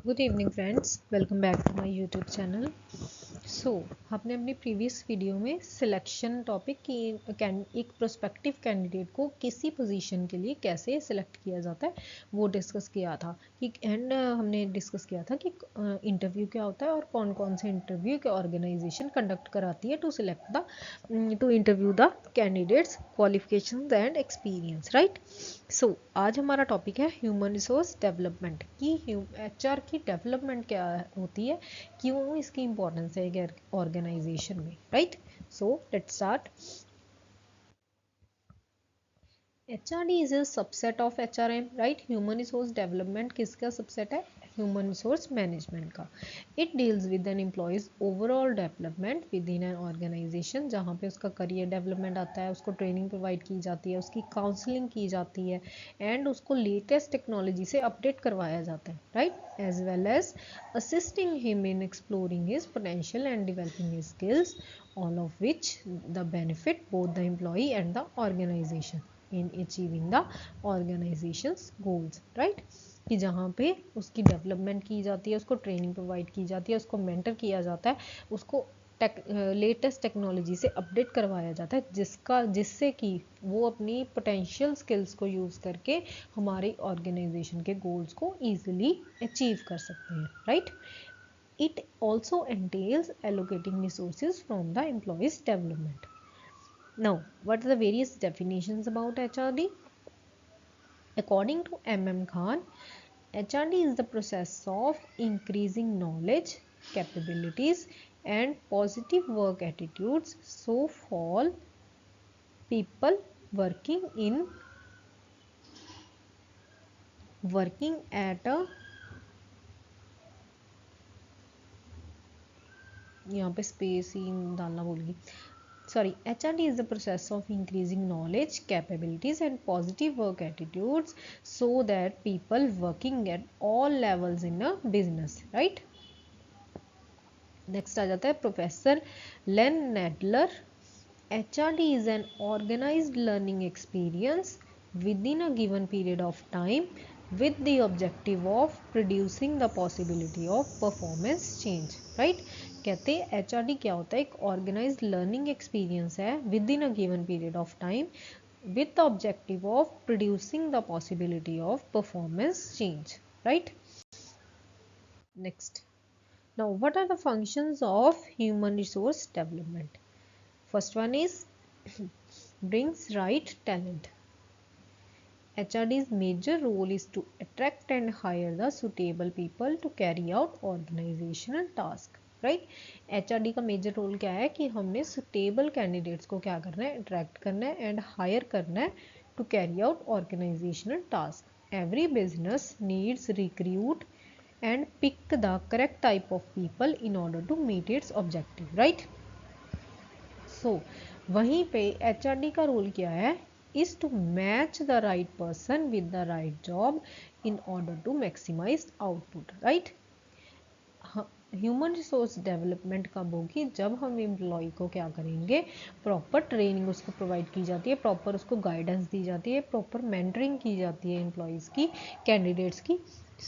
Good evening friends, welcome back to my YouTube channel. So हमने अपनी previous video में selection topic की एक प्रोस्पेक्टिव कैंडिडेट को किसी पोजीशन के लिए कैसे सिलेक्ट किया जाता है वो डिस्कस किया था कि हमने डिस्कस किया था कि इंटरव्यू क्या होता है और कौन कौन से इंटरव्यू के ऑर्गेनाइजेशन कंडक्ट कराती है to interview the candidates qualifications and experience, right. So आज हमारा टॉपिक है ह्यूमन रिसोर्स डेवलपमेंट की एचआर की डेवलपमेंट क्या होती है, क्यों इसकी इंपॉर्टेंस है एक ऑर्गेनाइजेशन में, right. So let's start. HRD is a subset of HRM, right? Human Resource Development किसका subset है? Human Resource Management का। It deals with an employee's overall development within an organization, जहाँ पे उसका career development आता है, उसको training provide की जाती है, उसकी counseling की जाती है and उसको latest technology से update करवाया जाता है, right? As well as assisting him in exploring his potential and developing his skills, all of which the benefit both the employee and the organization in achieving the organization's goals, right। कि जहाँ पे उसकी development की जाती है, उसको training provide की जाती है, उसको मेंटर किया जाता है, उसको लेटेस्ट टेक्नोलॉजी से अपडेट करवाया जाता है, जिससे कि वो अपनी पोटेंशियल स्किल्स को यूज़ करके हमारी ऑर्गेनाइजेशन के गोल्स को ईजिली अचीव कर सकते हैं, right. It also एंटेल्स allocating resources from the employees development. Now, what are the various definitions about HRD? According to M.M. Khan, HRD is the process of increasing knowledge, capabilities, and positive work attitudes so for people working at a यहाँ पे space ही डालना भूल गई। Sorry, HRD is the process of increasing knowledge, capabilities and positive work attitudes so that people working at all levels in a business, right। Next आ जाता है professor Len Nadler. HRD is an organized learning experience within a given period of time with the objective of producing the possibility of performance change, right। कहते हैं HRD क्या होता है, एक organised learning experience है with in a given period of time with the objective of producing the possibility of performance change, right। Next, now what are the functions of human resource development? First one is brings right talent. HRD's major role is to attract and hire the suitable people to carry out organizational task, right. HRD का major role क्या है कि हमने suitable candidates को क्या करना है, attract करना है एंड हायर करना है to carry out organisational task. Every business needs recruit and pick the correct type of people in order to meet its objective, right। So वहीं पे HRD का रोल क्या है, is to match the right person with the right job in order to maximize output, right। Human resource development कब होगी, जब हम employ को क्या करेंगे, प्रॉपर ट्रेनिंग उसको प्रोवाइड की जाती है, प्रॉपर उसको गाइडेंस दी जाती है, प्रॉपर मेंटरिंग की जाती है एम्प्लॉयज़ की, कैंडिडेट्स की,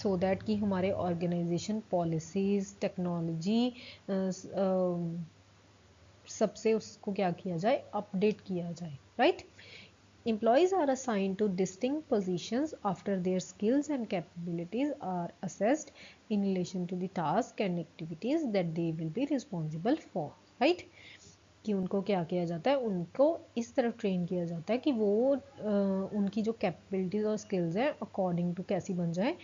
सो दैट कि हमारे ऑर्गेनाइजेशन पॉलिसीज़ टेक्नोलॉजी सबसे उसको क्या किया जाए, अपडेट किया जाए, right. Employees are assigned to distinct positions after their skills and capabilities are assessed in relation to the task and activities that they will be responsible for, right। कि उनको क्या किया जाता है, उनको इस तरफ ट्रेन किया जाता है कि वो उनकी जो कैपेबिलिटीज़ और स्किल्स हैं अकॉर्डिंग टू कैसी बन जाए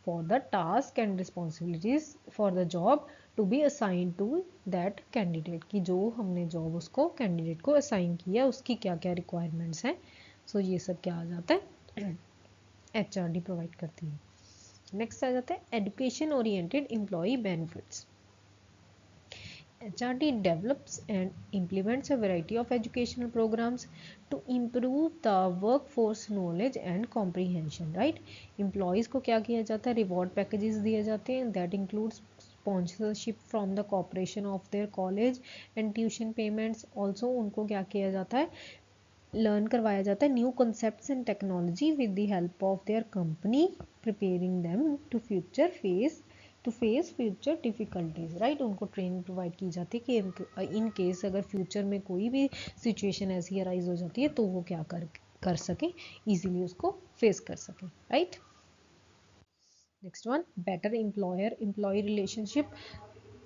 for the task and responsibilities for the job to be assigned to that candidate, कि जो हमने जॉब उसको कैंडिडेट को असाइन किया उसकी क्या क्या रिक्वायरमेंट्स हैं, सो ये सब क्या आ जाता है, HRD प्रोवाइड करती है। नेक्स्ट आ जाता है education oriented employ benefits. HRD develops and implements a variety of educational programs to improve the workforce knowledge and comprehension, right। Employees को क्या किया जाता है, रिवॉर्ड पैकेजेस दिए जाते हैं, that includes sponsorship from the corporation of their college and tuition payments। also उनको क्या किया जाता है, लर्न करवाया जाता है new concepts and technology with the help of their company, preparing them to face future difficulties, right. उनको training provide की जाती है कि इन केस अगर फ्यूचर में कोई भी सिचुएशन ऐसी अराइज हो जाती है तो वो क्या कर सके, इजीली उसको फेस कर सके, right. Next one, better employer employ relationship.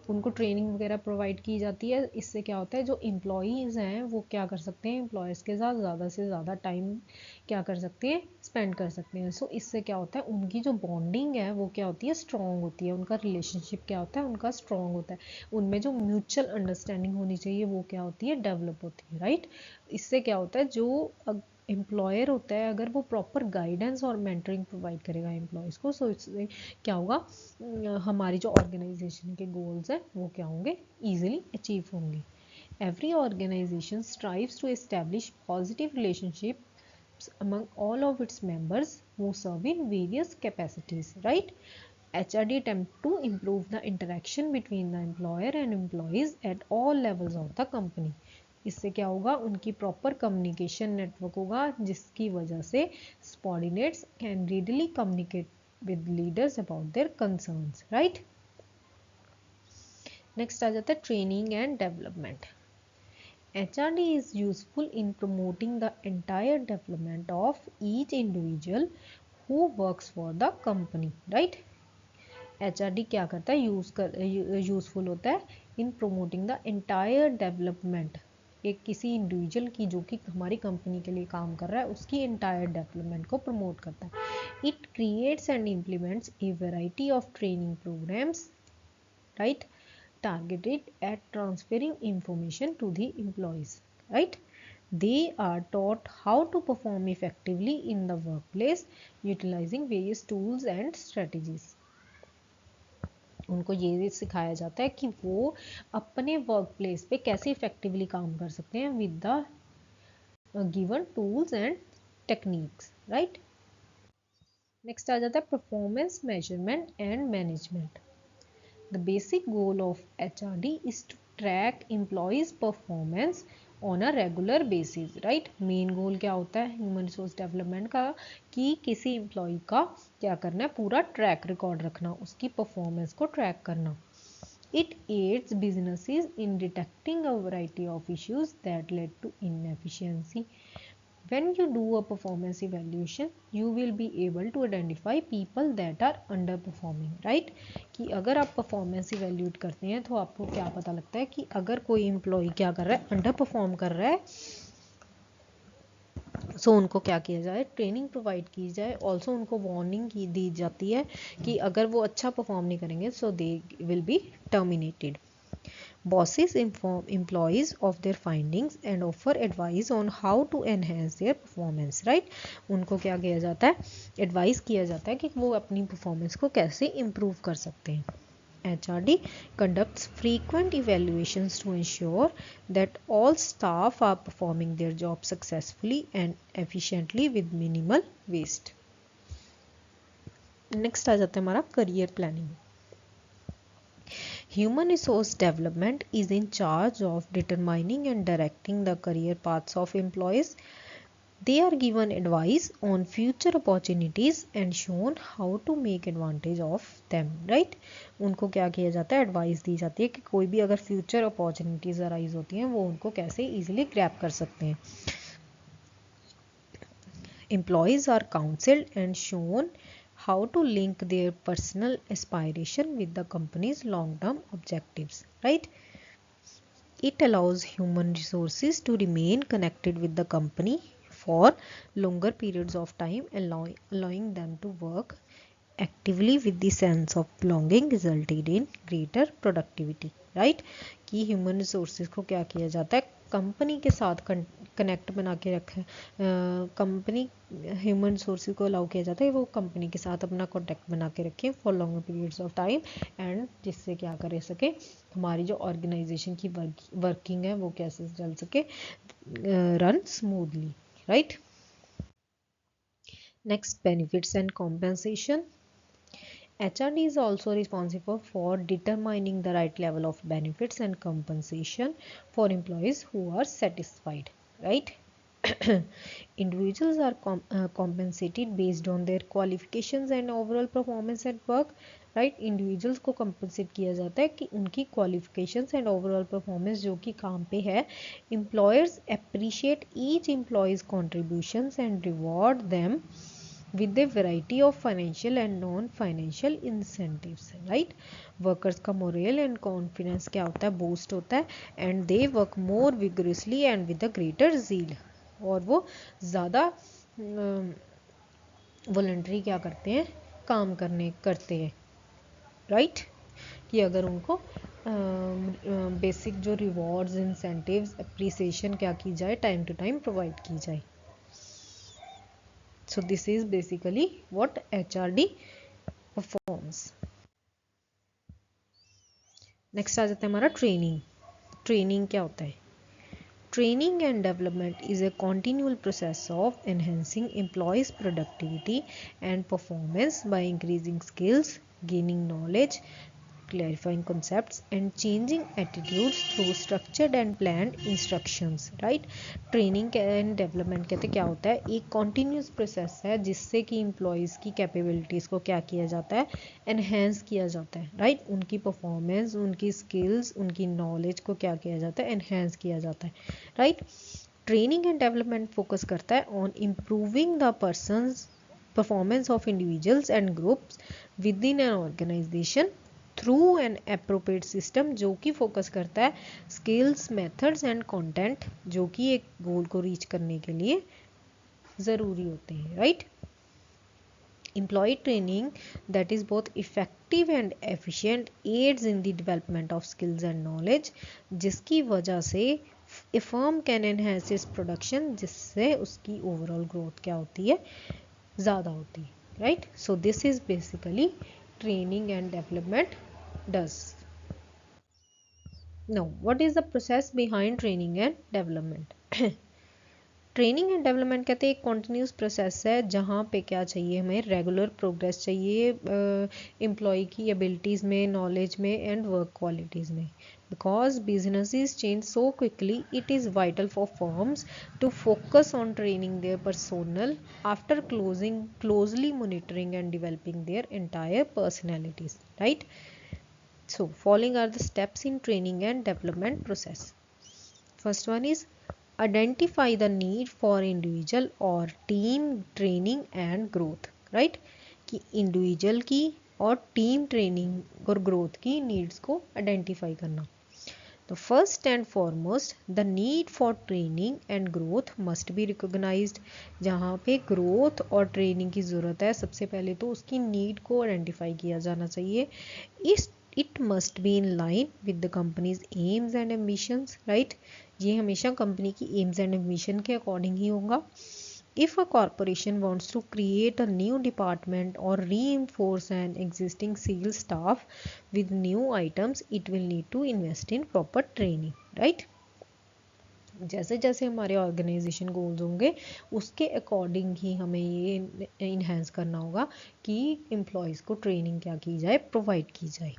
उनको ट्रेनिंग वगैरह प्रोवाइड की जाती है। इससे क्या होता है, जो एम्प्लॉयज़ हैं वो क्या कर सकते हैं, एम्प्लॉयज़ के साथ ज़्यादा से ज़्यादा टाइम क्या कर सकते हैं, स्पेंड कर सकते हैं। सो इससे क्या होता है, उनकी जो बॉन्डिंग है वो क्या होती है, स्ट्रॉन्ग होती है। उनका रिलेशनशिप क्या होता है, उनका स्ट्रॉन्ग होता है। उनमें जो म्यूचुअल अंडरस्टैंडिंग होनी चाहिए वो क्या होती है, डेवलप होती है, राइट। इससे क्या होता है, जो एम्प्लॉयर होता है अगर वो प्रॉपर गाइडेंस और मेंटरिंग प्रोवाइड करेगा एम्प्लॉयज़ को, सो इससे क्या होगा, हमारी जो ऑर्गेनाइजेशन के गोल्स हैं वो क्या होंगे, ईजिली अचीव होंगे। Every organisation strives to establish positive relationships among all of its members who serve in various capacities, right? HRD attempt to improve the interaction between the employer and employees at all levels of the company. इससे क्या होगा, उनकी proper communication network होगा जिसकी वजह से subordinates can readily communicate with leaders about their concerns, right? Next आ जाता है training and development. HRD is useful in promoting the entire development of each individual who works for the company, right? HRD क्या करता है, useful होता है इन promoting the entire development, एक किसी इंडिविजुअल की जो कि हमारी कंपनी के लिए काम कर रहा है उसकी एंटायर डेवलपमेंट को प्रमोट करता है। It creates and implements a variety of training programmes, right, targeted at transferring information to the employees, right? They are taught how to perform effectively in the workplace utilizing various tools and strategies. उनको ये सिखाया जाता है कि वो अपने work place पे कैसे इफेक्टिवली काम कर सकते हैं with the given tools and techniques, right. Next आ जाता है performance measurement and management. The basic goal of HRD is to track employees performance on a regular basis, right. Main goal क्या होता है ह्यूमन रिसोर्स डेवलपमेंट का, कि किसी employ का क्या करना है, पूरा ट्रैक रिकॉर्ड रखना, उसकी परफॉर्मेंस को ट्रैक करना। It aids businesses in detecting a variety of issues that led to inefficiency. When you do a performance evaluation, you will be able to identify people that are underperforming, right? कि अगर आप performance evaluate करते हैं तो आपको क्या पता लगता है कि अगर कोई employee क्या कर रहा है, अंडर परफॉर्म कर रहा है, सो उनको क्या किया जाए, ट्रेनिंग प्रोवाइड की जाए। ऑल्सो उनको वार्निंग की दी जाती है कि अगर वो अच्छा परफॉर्म नहीं करेंगे so they will be terminated. Bosses inform employees of their findings and offer advice on how to enhance their performance, right? उनको क्या किया जाता है, एडवाइस किया जाता है कि वो अपनी परफॉर्मेंस को कैसे इम्प्रूव कर सकते हैं। HRD conducts frequent evaluations to ensure that all staff are performing their job successfully and efficiently with minimal waste. Next आ जाता है हमारा career planning. Human resource development is in charge of determining and directing the career paths of employees. They are given advice on future opportunities and shown how to make advantage of them, right? उनको क्या किया जाता है, advice दी जाती है कि कोई भी अगर फ्यूचर अपॉर्चुनिटीज अराइज होती हैं वो उनको कैसे इजीली ग्रैब कर सकते हैं। Employees are counseled and shown how to link their personal aspiration with the company's long-term objectives, right? It allows human resources to remain connected with the company for longer periods of time, allowing them to work actively with the sense of belonging resulted in greater productivity, right? कि human resources को क्या किया जाता है, company के साथ connect बना के रखें, कंपनी ह्यूमन रिसोर्सेज को अलाउ किया जाता है वो कंपनी के साथ अपना कॉन्टैक्ट बना के रखें for longer periods of time, and जिससे क्या कर सके, हमारी जो ऑर्गेनाइजेशन की वर्किंग है वो कैसे चल सके, run smoothly, right. Next, benefits and compensation. HRD is also responsible for determining the right level of benefits and compensation for employees who are satisfied, right? Individuals are compensated based on their qualifications and overall performance at work. Right, individuals को compensate किया जाता है कि उनकी qualifications and overall performance जो कि काम पे है. Employers appreciate each employees contributions and reward them with a variety of financial and non-financial incentives. Right, workers का morale and confidence क्या होता है, boost होता है, and they work more vigorously and with a greater zeal. और वो ज़्यादा voluntary क्या करते हैं, काम करते हैं. राइट, कि अगर उनको बेसिक जो रिवॉर्ड्स, इंसेंटिव्स, अप्रिसिएशन क्या की जाए, टाइम टू टाइम प्रोवाइड की जाए. So this is basically what HRD performs. Next आ जाता है हमारा ट्रेनिंग. ट्रेनिंग क्या होता है? Training and development is a continual process of enhancing employees' productivity and performance by increasing skills, gaining knowledge, clarifying concepts and changing attitudes through structured and planned instructions. Right, training and development कहते क्या होता है, एक continuous process है जिससे कि employees की capabilities को क्या किया जाता है, एनहेंस किया जाता है. राइट, उनकी परफॉर्मेंस, उनकी स्किल्स, उनकी नॉलेज को क्या किया जाता है, एनहेंस किया जाता है. Right, training and development focus करता है on improving the persons performance of individuals and groups within an organisation through an appropriate system, जो कि फोकस करता है स्किल्स, मेथड्स एंड कंटेंट जो कि एक गोल को रीच करने के लिए ज़रूरी होते हैं. Right, employee training that is both effective and efficient aids in the development of skills and knowledge, जिसकी वजह से a firm can enhance its production, जिससे उसकी ओवरऑल ग्रोथ क्या होती है, ज़्यादा होती है. Right, so this is basically training and development does. Now, what is the process behind training and development? Training and development कहते हैं एक कॉन्टीन्यूस प्रोसेस है जहाँ पे क्या चाहिए, हमें रेगुलर प्रोग्रेस चाहिए एम्प्लॉय की एबिलिटीज़ में, नॉलेज में एंड वर्क क्वालिटीज़ में. Because businesses change so quickly, it is vital for firms to focus on training their personnel after closely monitoring and developing their entire personalities. Right, so following are the steps in training and development process. First one is identify the need for individual or team training and growth. Right, कि individual की और team training और growth की needs को identify करना. तो first and foremost the need for training and growth must be recognised. जहाँ पे ग्रोथ और ट्रेनिंग की ज़रूरत है, सबसे पहले तो उसकी नीड को आइडेंटिफाई किया जाना चाहिए. It must be in line with the companies AIIMS and ambitions. Right, ये हमेशा कंपनी की एम्स एंड एम्बिशन के अकॉर्डिंग ही होगा. If a corporation wants to create a new department or reinforce an existing sales staff with new items, it will need to invest in proper training. Right? जैसे जैसे हमारे organisation goals होंगे उसके according ही हमें ये enhance करना होगा कि एम्प्लॉयज़ को ट्रेनिंग क्या की जाए, प्रोवाइड की जाए.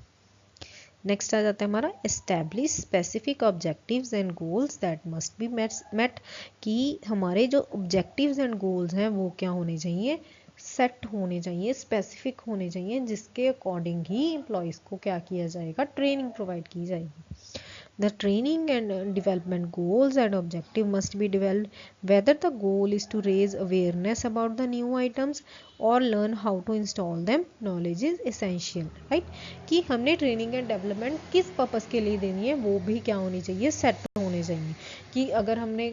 नेक्स्ट आ जाता है हमारा establish specific objectives and goals that must be met. कि हमारे जो ऑब्जेक्टिव्स एंड गोल्स हैं वो क्या होने चाहिए, सेट होने चाहिए, स्पेसिफिक होने चाहिए, जिसके अकॉर्डिंग ही एम्प्लॉयज़ को क्या किया जाएगा, ट्रेनिंग प्रोवाइड की जाएगी. The training and development goals and objective must be developed, whether the goal is to raise awareness about the new items or learn how to install them. Knowledge is essential. Right, कि हमने training and development किस purpose के लिए देनी है वो भी क्या होनी चाहिए, सेट होने चाहिए. कि अगर हमने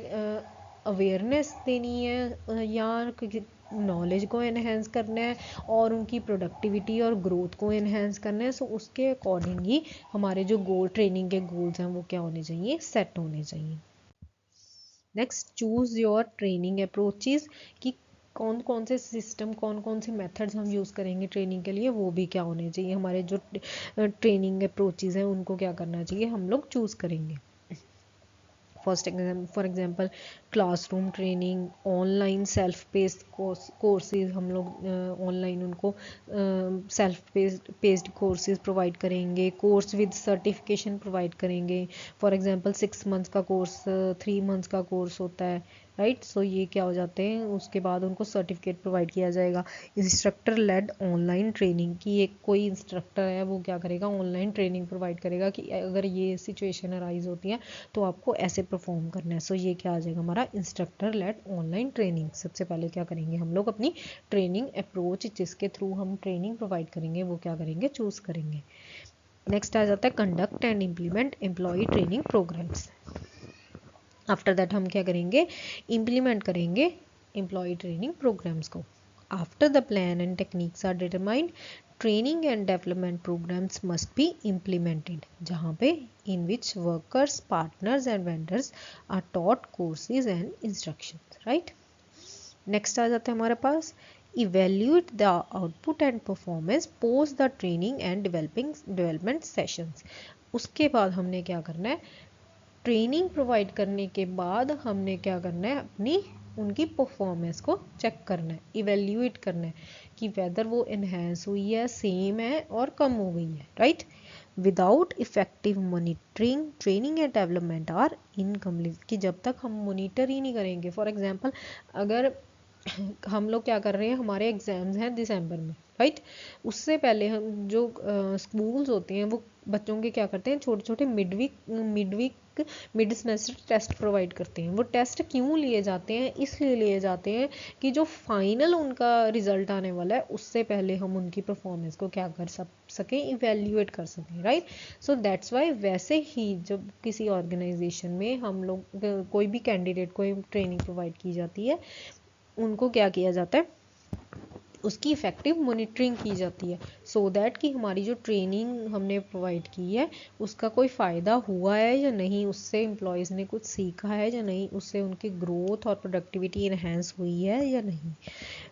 अवेयरनेस देनी है या नॉलेज को एनहेंस करना है और उनकी प्रोडक्टिविटी और ग्रोथ को एनहेंस करना है, सो उसके अकॉर्डिंग ही हमारे जो गोल, ट्रेनिंग के गोल्स हैं वो क्या होने चाहिए, सेट होने चाहिए. Next, choose your training approaches. कि कौन कौन से सिस्टम, कौन कौन से मेथड्स हम यूज़ करेंगे ट्रेनिंग के लिए, वो भी क्या होने चाहिए, हमारे जो ट्रेनिंग अप्रोचेस हैं उनको क्या करना चाहिए, हम लोग चूज़ करेंगे. For example classroom training, online self paced courses, हम लोग ऑनलाइन उनको सेल्फ पेस्ड कोर्सेज प्रोवाइड करेंगे. कोर्स विद सर्टिफिकेशन प्रोवाइड करेंगे. फॉर एग्जांपल 6 मंथ्स का कोर्स 3 मंथ्स का कोर्स होता है. राइट। सो ये क्या हो जाते हैं, उसके बाद उनको सर्टिफिकेट प्रोवाइड किया जाएगा। इंस्ट्रक्टर लेड ऑनलाइन ट्रेनिंग की, एक कोई इंस्ट्रक्टर है वो क्या करेगा, ऑनलाइन ट्रेनिंग प्रोवाइड करेगा कि अगर ये सिचुएशन अराइज होती है तो आपको ऐसे परफॉर्म करना है। सो ये क्या आ जाएगा हमारा इंस्ट्रक्टर लेड ऑनलाइन ट्रेनिंग। सबसे पहले क्या करेंगे हम लोग, अपनी ट्रेनिंग अप्रोच जिसके थ्रू हम ट्रेनिंग प्रोवाइड करेंगे वो क्या करेंगे, चूज करेंगे। नेक्स्ट आ जाता है conduct and implement employee training programmes. After that हम क्या करेंगे, इम्प्लीमेंट करेंगे एम्प्लॉय ट्रेनिंग प्रोग्राम्स को। After the plan and techniques are determined, training and development programmes must be implemented, जहाँ पे in which workers, partners and vendors are taught courses and instructions, right. Next आ जाता है हमारे पास evaluate the output and performance post the training and development sessions. उसके बाद हमने क्या करना है, ट्रेनिंग प्रोवाइड करने के बाद हमने क्या करना है, अपनी उनकी परफॉर्मेंस को चेक करना है, इवेल्यूएट करना है कि वेदर वो इन्हेंस हुई है, सेम है और कम हो गई है, right. Without effective monitoring training and development are incomplete, कि जब तक हम मॉनिटर ही नहीं करेंगे, फॉर एग्जांपल अगर हम लोग क्या कर रहे हैं, हमारे एग्जाम्स हैं दिसंबर में, राइट। उससे पहले हम जो स्कूल्स होते हैं वो बच्चों के क्या करते हैं, छोटे छोटे मिड सेमेस्टर टेस्ट प्रोवाइड करते हैं। वो टेस्ट क्यों लिए जाते हैं, इसलिए लिए जाते हैं कि जो फाइनल उनका रिजल्ट आने वाला है उससे पहले हम उनकी परफॉर्मेंस को क्या कर सकें, इवेल्यूएट कर सकें, राइट। सो दैट्स वाई वैसे ही जब किसी ऑर्गेनाइजेशन में हम लोग कोई भी कैंडिडेट को ट्रेनिंग प्रोवाइड की जाती है, उनको क्या किया जाता है, उसकी इफेक्टिव मॉनिटरिंग की जाती है, सो दैट कि हमारी जो ट्रेनिंग हमने प्रोवाइड की है उसका कोई फ़ायदा हुआ है या नहीं, उससे एम्प्लॉयज़ ने कुछ सीखा है या नहीं, उससे उनकी ग्रोथ और प्रोडक्टिविटी इन्हेंस हुई है या नहीं।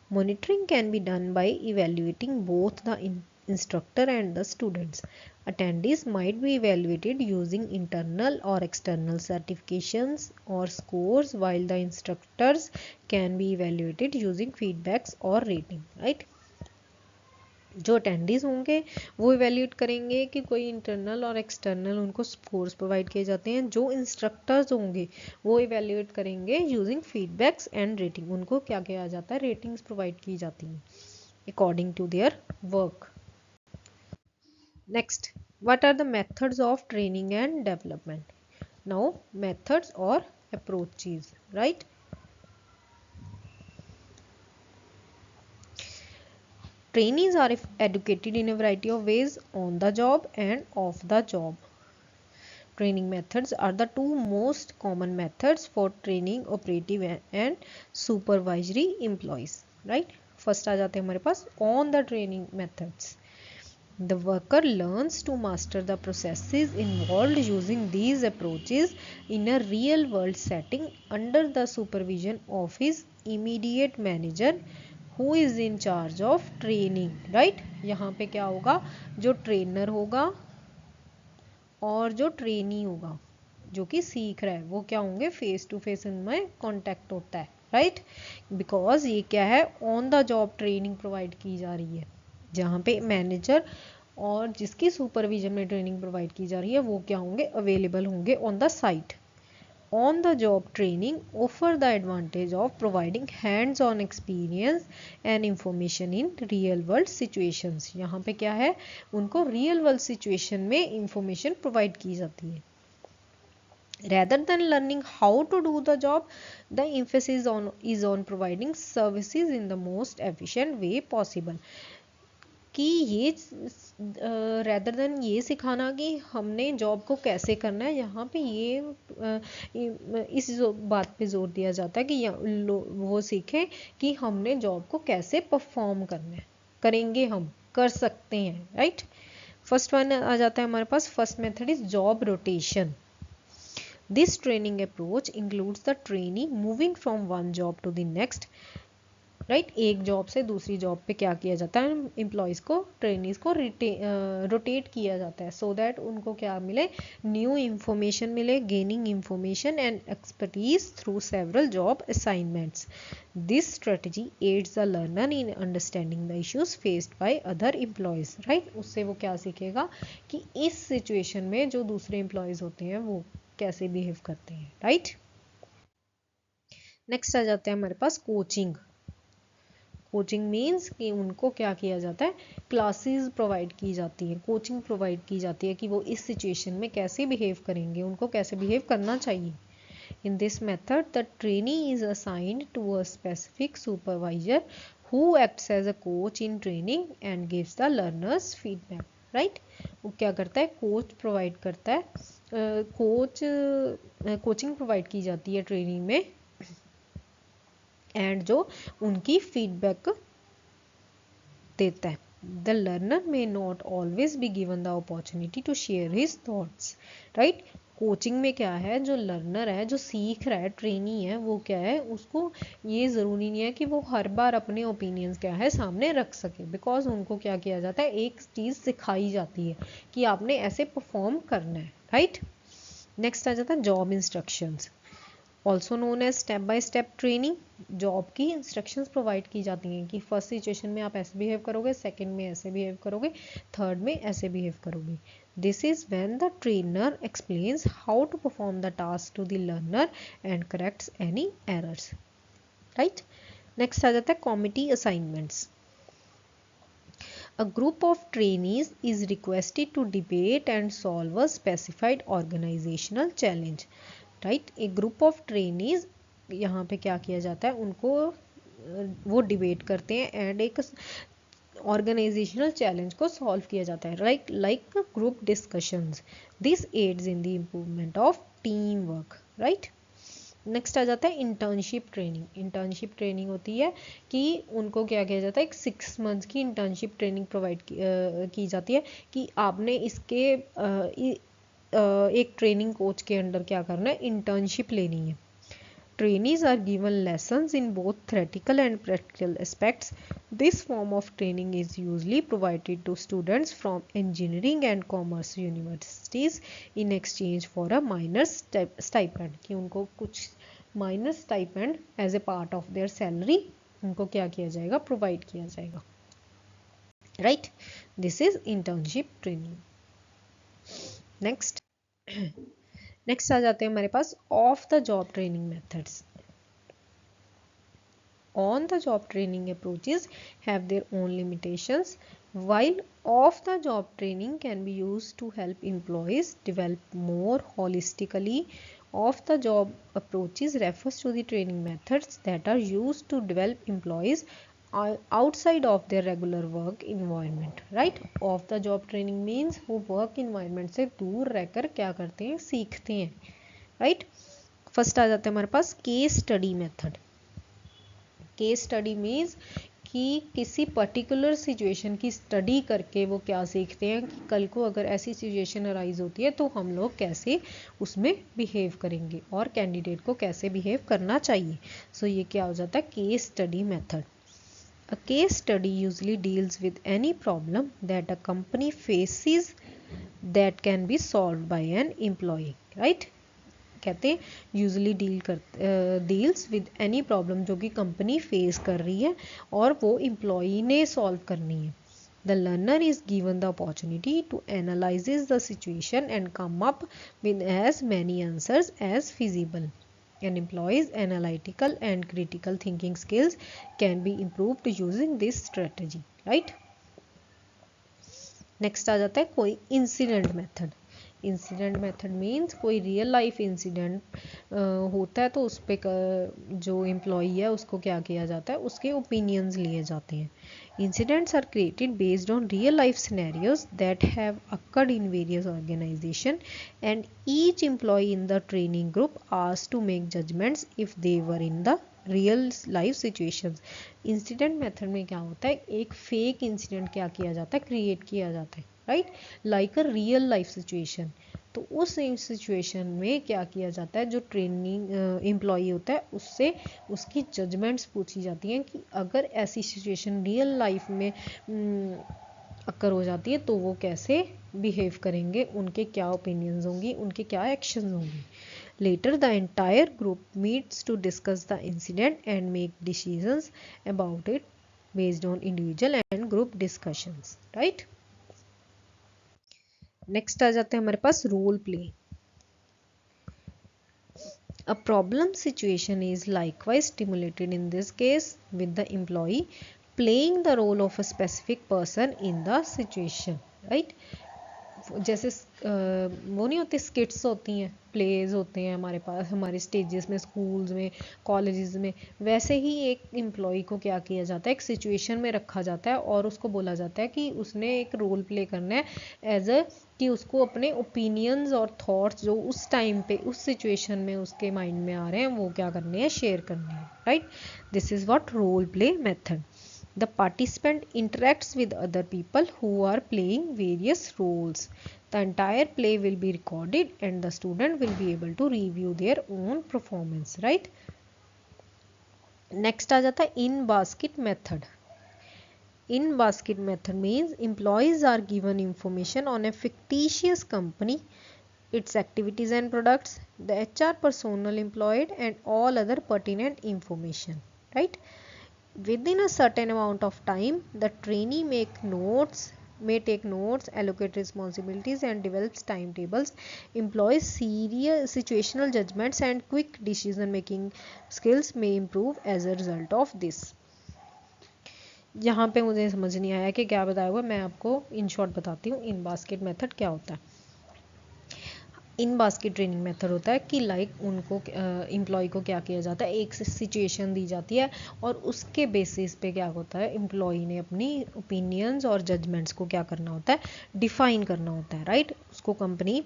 Monitoring can be done by evaluating both the instructor and the students. Attendees might be evaluated using internal or external certifications or scores, while the instructors can be evaluated using feedbacks or rating, right? जो attendees होंगे वो evaluate करेंगे कि कोई internal और external उनको scores provide किए जाते हैं। जो इंस्ट्रक्टर्स होंगे वो इवेल्यूएट करेंगे यूजिंग फीडबैक्स एंड रेटिंग, उनको क्या किया जाता है, रेटिंग्स प्रोवाइड की जाती हैं according to their work. Next, what are the methods of training and development. Now methods और approaches, right. Trainees are educated in a variety of ways on the job and off the job. Training methods are the two most common methods for training operative and supervisory employees, right? First आ जाते हैं हमारे पास on the training methods. The worker learns to master the processes involved using these approaches in a real world setting under the supervision of his immediate manager who is in charge of training, right? यहाँ पे क्या होगा, जो trainer होगा और जो trainee होगा जो कि सीख रहा है वो क्या होंगे, फेस टू फेस इनमें कांटेक्ट होता है, राइट। बिकॉज ये क्या है, on the job training provide की जा रही है, जहाँ पे मैनेजर और जिसकी सुपरविजन में ट्रेनिंग प्रोवाइड की जा रही है वो क्या होंगे, अवेलेबल होंगे on the site. On the job training offer the advantage of providing hands on experience and information in real world situations. यहाँ पे क्या है, उनको real world situation में information provide की जाती है। Rather than learning how to do the job, the emphasis is on providing services in the most efficient way possible. कि ये रैदर देन ये सिखाना कि हमने जॉब को कैसे करना है, यहाँ पे ये इस बात पे जोर दिया जाता है कि वो सीखें कि हमने जॉब को कैसे परफॉर्म करना है, करेंगे, हम कर सकते हैं, राइट। फर्स्ट वन आ जाता है हमारे पास, first method is job rotation. This training approach includes the trainee moving from one job to the next, right. एक जॉब से दूसरी जॉब पे क्या किया जाता है, एम्प्लॉयज़ को, ट्रेनीज को रोटेट किया जाता है, सो दैट उनको क्या मिले, न्यू इंफॉर्मेशन मिले, gaining information and expertise through several job assignments. This strategy aids the learner in understanding the issues faced by other employees, right. उससे वो क्या सीखेगा कि इस सिचुएशन में जो दूसरे एम्प्लॉयज़ होते हैं वो कैसे बिहेव करते हैं, राइट। नेक्स्ट आ जाते हैं हमारे पास कोचिंग। कोचिंग मीन्स कि उनको क्या किया जाता है, क्लासेस प्रोवाइड की जाती है, कोचिंग प्रोवाइड की जाती है कि वो इस सिचुएशन में कैसे बिहेव करेंगे, उनको कैसे बिहेव करना चाहिए। In this method, the trainee is assigned to a specific supervisor who acts as a coach in training and gives the learners feedback. Right? वो क्या करता है, कोच प्रोवाइड करता है, कोचिंग प्रोवाइड की जाती है ट्रेनिंग में, एंड जो उनकी फीडबैक देता है। The learner may not always be given the opportunity to share his thoughts. Right? Coaching में क्या है, जो लर्नर है, जो सीख रहा है, ट्रेनी है, वो क्या है, उसको ये ज़रूरी नहीं है कि वो हर बार अपने ओपिनियंस क्या है सामने रख सके, बिकॉज उनको क्या किया जाता है, एक चीज़ सिखाई जाती है कि आपने ऐसे परफॉर्म करना है। राइट? नेक्स्ट आ जाता है job instructions, also known as step by step training. Job की इंस्ट्रक्शंस प्रोवाइड की जाती हैं कि फर्स्ट सिचुएशन में आप ऐसे बिहेव करोगे, सेकंड में ऐसे बिहेव करोगे, थर्ड में ऐसे बिहेव करोगे। This is when the trainer explains how to perform the task to the learner and corrects any errors. Right? Next आ जाता है committee assignments. A group of trainees is requested to debate and solve a specified organizational challenge. Right? एक group of trainees, यहाँ पे क्या किया जाता है, उनको वो डिबेट करते हैं एंड एक ऑर्गेनाइजेशनल चैलेंज को सॉल्व किया जाता है, like group discussions. This aids in the improvement of team work. Right? Next आ जाता है इंटर्नशिप ट्रेनिंग। इंटर्नशिप ट्रेनिंग होती है कि उनको क्या किया जाता है, एक 6 मंथ्स की इंटर्नशिप ट्रेनिंग प्रोवाइड की जाती है कि आपने इसके एक ट्रेनिंग कोच के अंडर क्या करना है, इंटर्नशिप लेनी है। Trainees are given lessons in both theoretical and practical aspects. This form of training is usually provided to students from engineering and commerce universities in exchange for a minor stipend, कि उनको कुछ minor stipend as a part of their salary उनको क्या किया जाएगा, provide किया जाएगा। Right? This is internship training. Next आ जाते हैं हमारे पास off the job training methods. On the job training approaches have their own limitations, while off the job training can be used to help employees develop more holistically. Off the job approaches refers to the training methods that are used to develop employees outside of their regular work environment. Right? Off the job training means वो work environment से दूर रहकर क्या करते हैं, सीखते हैं। Right? First आ जाता है हमारे पास case study method. Case study means कि किसी पर्टिकुलर सिचुएशन की स्टडी करके वो क्या सीखते हैं कि कल को अगर ऐसी सिचुएशन अराइज होती है तो हम लोग कैसे उसमें बिहेव करेंगे और कैंडिडेट को कैसे बिहेव करना चाहिए। सो ये क्या हो जाता है, case study method. A case study usually deals with any problem that a company faces that can be solved by an employ. Right? कहते हैं usually deals with any problem जो कि कंपनी फेस कर रही है और वो एम्प्लॉई ने सॉल्व करनी है। The learner is given the opportunity to analyse the situation and come up with as many answers as feasible. An employee's analytical and critical thinking skills can be improved using this strategy. Right? Next आ जाता है कोई incident method. Incident method means कोई real life incident होता है तो उस पर जो एम्प्लॉई है उसको क्या किया जाता है, उसके ओपिनियंस लिए जाते हैं। Incidents are created based on real life scenarios that have occurred in various organisation and each employee in the training group asked to make judgements if they were in the real life situations. Incident method में क्या होता है, एक fake incident क्या किया जाता है, create किया जाता है। Right? Like a real life situation. तो उस सिचुएशन में क्या किया जाता है, जो ट्रेनिंग एम्प्लॉई होता है उससे उसकी जजमेंट्स पूछी जाती हैं कि अगर ऐसी सिचुएशन रियल लाइफ में अकर हो जाती है तो वो कैसे बिहेव करेंगे, उनके क्या ओपिनियंस होंगी, उनके क्या एक्शंस होंगे। Later, the entire group meets to discuss the incident and make decisions about it based on individual and group discussions. Right? Next आ जाते हैं हमारे पास role play. A problem situation is likewise stimulated in this case with the employee playing the role of a specific person in the situation, right? जैसे वो नहीं होती स्किट्स होती हैं, प्लेज होते हैं हमारे पास हमारे स्टेजेस में, स्कूल्स में, कॉलेजेस में, वैसे ही एक एम्प्लॉय को क्या किया जाता है, एक सिचुएशन में रखा जाता है और उसको बोला जाता है कि उसने एक रोल प्ले करना है एज अ कि उसको अपने ओपिनियंस और थॉट्स जो उस टाइम पे उस सिचुएशन में उसके माइंड में आ रहे हैं वो क्या करने हैं, शेयर करने हैं, right? This is what role play method. The participant interacts with other people who are playing various roles. The entire play will be recorded and the student will be able to review their own performance, right? Next आ जाता है in basket method. In basket method means employees are given information on a fictitious company, its activities and products, the HR personnel employed and all other pertinent information, right? Within a certain amount of time, the trainee may take notes, allocate responsibilities and develops timetables, employs serious situational judgments and quick decision making skills may improve as a result of this. यहाँ पे मुझे समझ नहीं आया कि क्या बताया हुआ, मैं आपको इन शॉर्ट बताती हूँ इन बास्केट मेथड क्या होता है. इन बास्केट ट्रेनिंग मेथड होता है कि लाइक उनको एम्प्लॉय को क्या किया जाता है, एक सिचुएशन दी जाती है और उसके बेसिस पे क्या होता है, एम्प्लॉय ने अपनी ओपिनियंस और जजमेंट्स को क्या करना होता है, डिफाइन करना होता है, राइट? उसको कंपनी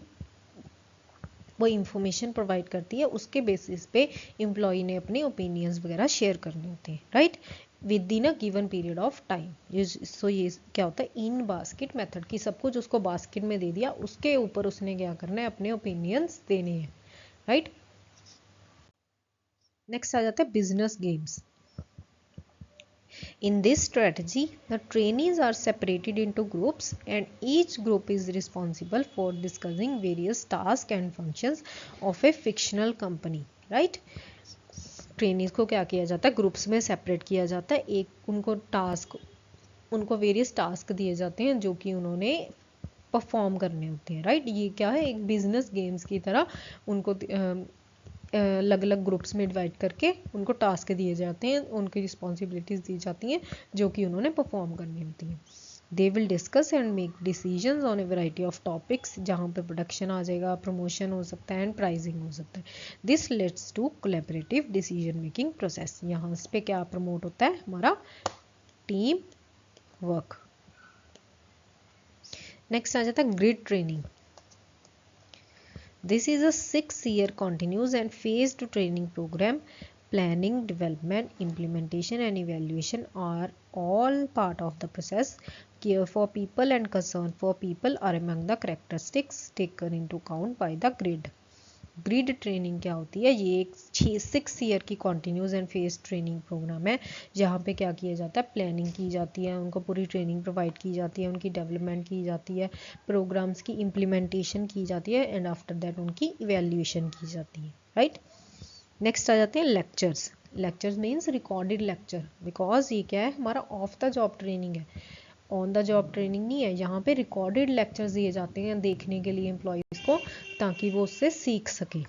वो इंफॉर्मेशन प्रोवाइड करती है, उसके बेसिस पे एम्प्लॉय ने अपने ओपिनियंस वगैरह शेयर करने होते हैं, right? Within a given period of time. So ये क्या होता है, इन बास्केट मेथड की सब कुछ उसको बास्केट में दे दिया, उसके ऊपर उसने क्या करना है, अपने ओपिनियंस देने हैं, राइट? नेक्स्ट आ जाता है business games. In this strategy, the trainees are separated into groups and each group is responsible for discussing various tasks and functions of a fictional company, right? Trainees को क्या किया जाता है, ग्रुप्स में separate किया जाता है, एक उनको वेरियस टास्क दिए जाते हैं जो कि उन्होंने परफॉर्म करने होते हैं, राइट? ये क्या है, एक बिजनेस गेम्स की तरह उनको अलग अलग ग्रुप्स में डिवाइड करके उनको टास्क दिए जाते हैं, उनकी रिस्पॉन्सिबिलिटीज़ दी जाती हैं जो कि उन्होंने परफॉर्म करनी होती हैं. They will discuss and make decisions on A variety of topics, जहाँ पे प्रोडक्शन आ जाएगा, प्रमोशन हो सकता है एंड प्राइसिंग हो सकता है. This lets to collaborative decision making process. यहाँ इस पे क्या प्रमोट होता है, हमारा टीम वर्क. नेक्स्ट आ जाता है grid training. This is a 6-year continuous and phased training program. Planning, development, implementation and evaluation are all part of the process. Care for people and concern for people are among the characteristics taken into account by the grid. Grid training क्या होती है, ये एक 6 year की continuous and face training programme है जहाँ पे क्या किया जाता है, प्लानिंग की जाती है, उनको पूरी ट्रेनिंग प्रोवाइड की जाती है, उनकी डेवलपमेंट की जाती है, प्रोग्राम्स की इम्प्लीमेंटेशन की जाती है एंड आफ्टर दैट उनकी इवेल्यूएशन की जाती है, राइट? नेक्स्ट आ जाते हैं lectures. Lectures means recorded lecture, because ये क्या है, हमारा ऑफ द जॉब ट्रेनिंग है, ऑन द जॉब ट्रेनिंग नहीं है. यहाँ पे रिकॉर्डेड लेक्चर्स दिए जाते हैं देखने के लिए एम्प्लॉयज़ को, ताकि वो उससे सीख सके.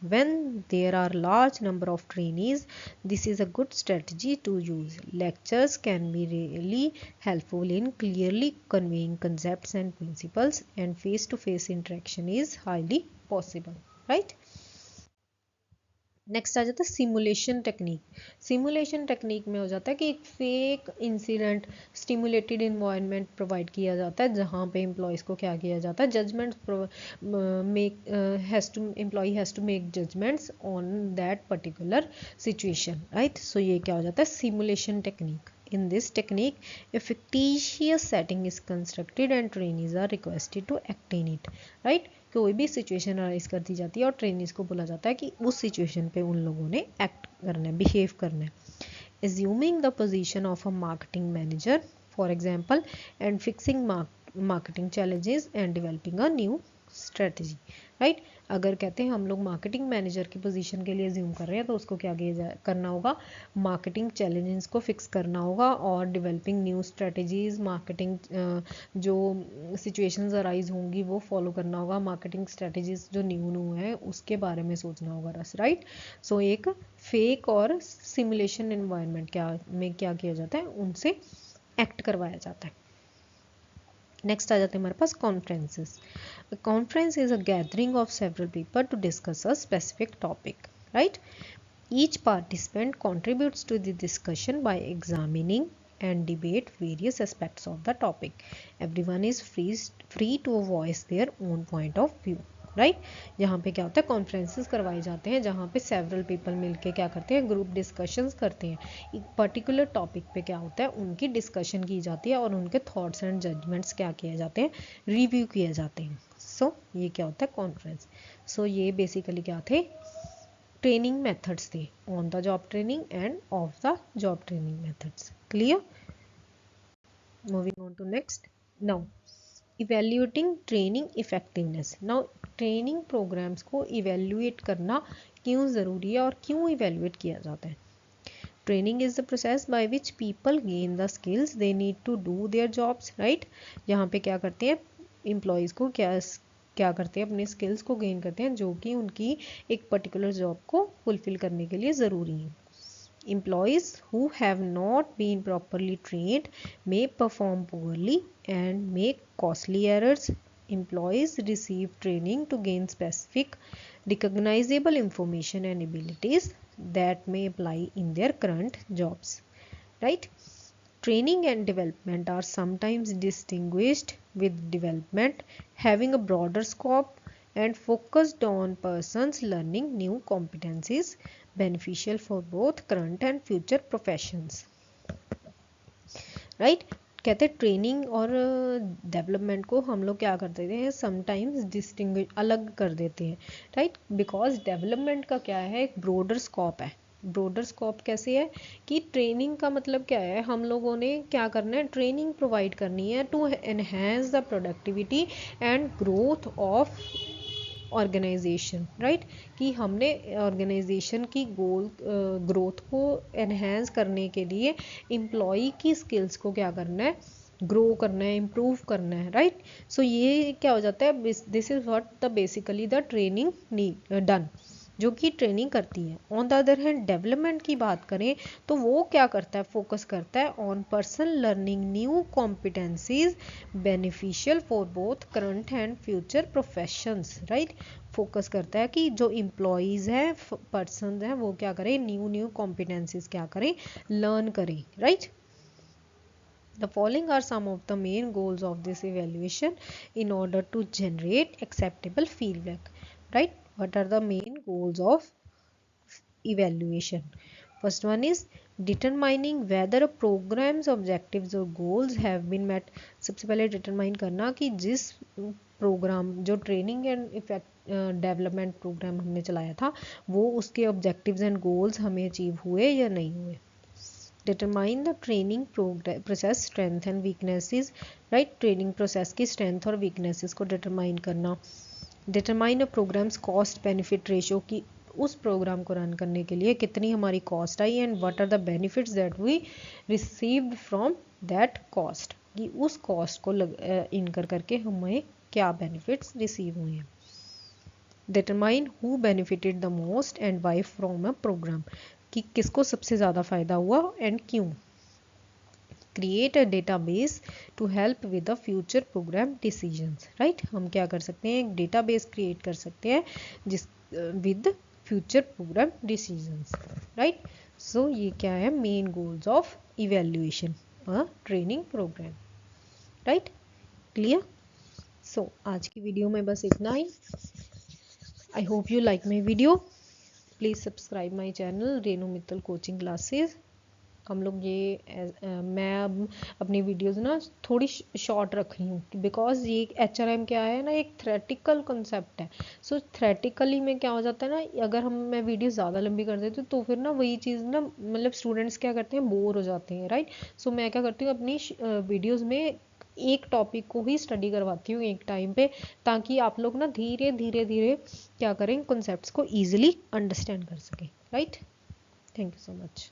When there are large number of trainees, this is a good strategy to use. Lectures can be really helpful in clearly conveying concepts and principles, and face-to-face interaction is highly possible, right? Next आ जाता है simulation technique. Simulation technique में हो जाता है कि एक fake incident stimulated environment provide किया जाता है जहाँ पे एम्प्लॉयज़ को क्या किया जाता है, judgement employee has to make judgements on that particular situation, right? So ये क्या हो जाता है, simulation technique. In this technique, a fictitious setting is constructed and trainees are requested to act in it, right? कोई भी situation arise कर दी जाती है और ट्रेनीज को बोला जाता है कि उस सिचुएशन पे उन लोगों ने एक्ट करना है, बिहेव करना है. Assuming the position of a marketing manager, for example, and fixing marketing challenges and developing a new strategy, right. अगर कहते हैं हम लोग मार्केटिंग मैनेजर की पोजीशन के लिए ज्यूम कर रहे हैं तो उसको क्या करना होगा, मार्केटिंग चैलेंजेस को फिक्स करना होगा और डेवलपिंग न्यू स्ट्रेटजीज, मार्केटिंग जो सिचुएशंस अराइज होंगी वो फॉलो करना होगा, मार्केटिंग स्ट्रेटजीज जो न्यू है उसके बारे में सोचना होगा, राइट। सो एक फेक और सिमुलेशन एनवायरनमेंट क्या किया जाता है, उनसे एक्ट करवाया जाता है। नेक्स्ट आ जाते हैं हमारे पास conferences. Conference is a gathering of several people to discuss a specific topic, right. Each participant contributes to the discussion by examining and debate various aspects of the topic. Everyone is free to voice their own point of view, right. यहाँ पे क्या होता है, conferences करवाए जाते हैं जहाँ पे सेवरल पीपल मिलके क्या करते हैं, ग्रुप डिस्कशंस करते हैं। एक पर्टिकुलर टॉपिक पे क्या होता है, उनकी डिस्कशन की जाती है और उनके थॉट्स एंड जजमेंट्स क्या किए जाते हैं, रिव्यू किए जाते हैं। सो ये क्या होता है, कॉन्फ्रेंस। सो ये बेसिकली क्या थे, ट्रेनिंग मेथड्स थे, on the job training and off the job training methods. Clear? Moving on to next. Now evaluating training effectiveness. Now training programmes को इवेल्युएट करना क्यों ज़रूरी है और क्यों इवेल्युएट किया जाता है। Training is the process by which people gain the skills they need to do their jobs, right. यहाँ पे क्या करते हैं, एम्प्लॉयज़ को क्या करते हैं, अपने स्किल्स को गेन करते हैं जो कि उनकी एक पर्टिकुलर जॉब को फुलफिल करने के लिए ज़रूरी है। Employees who have not been properly trained may perform poorly and make costly errors. Employees receive training to gain specific recognizable information and abilities that may apply in their current jobs, right. Training and development are sometimes distinguished, with development having a broader scope and focused on persons learning new competencies beneficial for both current and future professions, right. कहते हैं training और development को हम लोग क्या कर देते हैं, समटाइम्स डिस्टिंग्विश अलग कर देते हैं, राइट। बिकॉज डेवलपमेंट का क्या है, एक ब्रॉडर स्कोप है। ब्रॉडर स्कोप कैसे है कि ट्रेनिंग का मतलब क्या है, हम लोगों ने क्या करना है, ट्रेनिंग प्रोवाइड करनी है to enhance the productivity and growth of organisation, right. कि हमने ऑर्गेनाइजेशन की ग्रोथ को एनहेंस करने के लिए एम्प्लॉई की स्किल्स को क्या करना है, ग्रो करना है, इम्प्रूव करना है, राइट। सो ये क्या हो जाता है, this is what the basically the training done, जो कि ट्रेनिंग करती है। On the other hand development की बात करें तो वो क्या करता है, फोकस करता है on person learning new competencies beneficial for both current and future professions, right. Focus करता है कि जो एम्प्लॉयज़ हैं, पर्सन हैं, वो क्या करें, न्यू कॉम्पिटेंसीज क्या करें, लर्न करें, right. The following are some of the main goals of this evaluation in order to generate acceptable feedback, right. What are the main goals of evaluation? First one is determining whether a program's objectives or goals have been met. सबसे पहले determine करना कि जिस programme, जो training and effect development programme हमने चलाया था, वो उसके ऑब्जेक्टिव्स एंड गोल्स हमें अचीव हुए या नहीं हुए। Determine the training process strength and weaknesses, right. Training process की स्ट्रेंथ और वीकनेसेस को डिटरमाइन करना। Determine a programmes cost benefit ratio, की उस प्रोग्राम को रन करने के लिए कितनी हमारी कॉस्ट आई and what are the benefits that we received from that cost, कि उस कॉस्ट को इनकर करके हमें क्या बेनिफिट्स रिसीव हुए हैं। Determine who benefited the most and why from a programme, कि किसको सबसे ज़्यादा फ़ायदा हुआ एंड क्यों। Create a database to help with the future programme decisions, right. हम क्या कर सकते हैं, एक डेटाबेस क्रिएट कर सकते हैं जिस with future programme decisions, right. So ये क्या है, main goals of evaluation a training programme, right. Clear? So आज की वीडियो में बस इतना ही। I hope you like my video. Please subscribe my channel Renu Mittal coaching classes. हम लोग मैं अब अपनी वीडियोस ना थोड़ी शॉर्ट रख रही हूँ, बिकॉज ये HRM क्या है ना, एक थ्रेटिकल कंसेप्ट है। सो थ्रेटिकली में क्या हो जाता है ना, अगर मैं वीडियो ज़्यादा लंबी कर देती हूँ तो फिर ना वही चीज़ ना, मतलब स्टूडेंट्स क्या करते हैं, बोर हो जाते हैं, राइट। सो मैं क्या करती हूँ, अपनी वीडियोज़ में एक टॉपिक को ही स्टडी करवाती हूँ एक टाइम पे, ताकि आप लोग ना धीरे धीरे धीरे क्या करें, कॉन्सेप्ट्स को ईजिली अंडरस्टैंड कर सकें, right. Thank you so much.